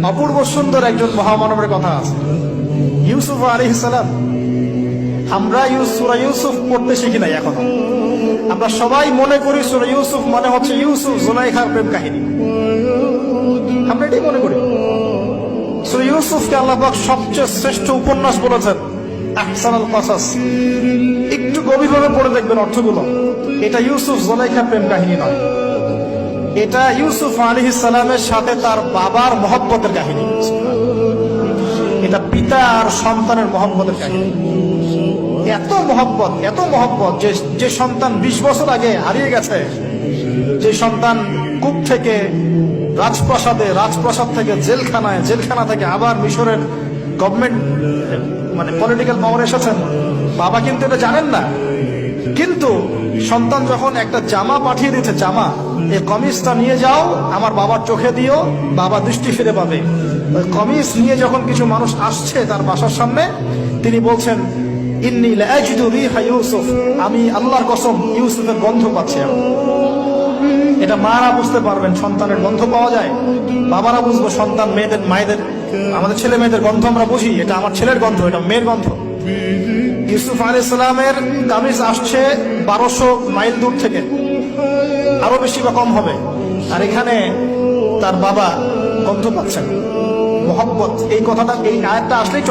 অপূর্ব সুন্দর একজন মহামানবের কথা আছে, ইউসুফ আলাইহিস সালাম। আমরা সূরা ইউসুফ পড়তে শিখি নাই এখনো। আমরা সবাই মনে করি সূরা ইউসুফ মানে হচ্ছে ইউসুফ জুলাইখার প্রেম কাহিনী, আমরা এটাই মনে করি। সূরা ইউসুফকে আল্লাহ পাক সবচেয়ে শ্রেষ্ঠ উপন্যাস বলেছেন, আহসানুল কসাস। একটু গভীরভাবে পড়ে দেখবেন অর্থগুলো। এটা ইউসুফ জুলাইখার প্রেম কাহিনী নয়, এটা ইউসুফ আলাইহিস সালামের সাথে তার বাবার মহব্বতের কাহিনী। এটা পিতা আর সন্তানের মহব্বতের কাহিনী। এত মহব্বত যে সন্তান 20 বছর আগে হারিয়ে গেছে, যে সন্তান কূপ থেকে রাজপ্রাসাদে, রাজপ্রাসাদ থেকে জেলখানায়, জেলখানা থেকে আবার মিশরের গভর্নমেন্ট মানে পলিটিক্যাল পাওয়ার এসেছেন। বাবা কিন্তু এটা জানেন না, কিন্তু সন্তান যখন একটা জামা পাঠিয়ে দিচ্ছে, জামা, এই কমিজটা নিয়ে যাও, আমার বাবার চোখে দিও, বাবা দৃষ্টি ফিরে পাবে। ওই কমিজ নিয়ে যখন কিছু মানুষ আসছে তার বাসার সামনে, তিনি বলছেন, ইন্নী লাআজিদু রিহা ইউসুফ, আমি আল্লাহর কসম ইউসুফের গন্ধ পাচ্ছি। এটা মারা বুঝতে পারবেন, সন্তানের গন্ধ পাওয়া যায়। বাবারা বুঝবো, সন্তান মায়েদের আমাদের ছেলে মেয়েদের গন্ধ আমরা বুঝি, এটা আমার ছেলের গন্ধ, এটা মেয়ের গন্ধ। ইউসুফ আলাইহিস সালামের কামিজ আসছে 1200 মাইল দূর থেকে, আরো বেশি বা কম হবে, আর এখানে তার বাবা গন্ধ পাচ্ছেন। মহব্বত, এই কথাটা, এই আয়াতটা আসলেই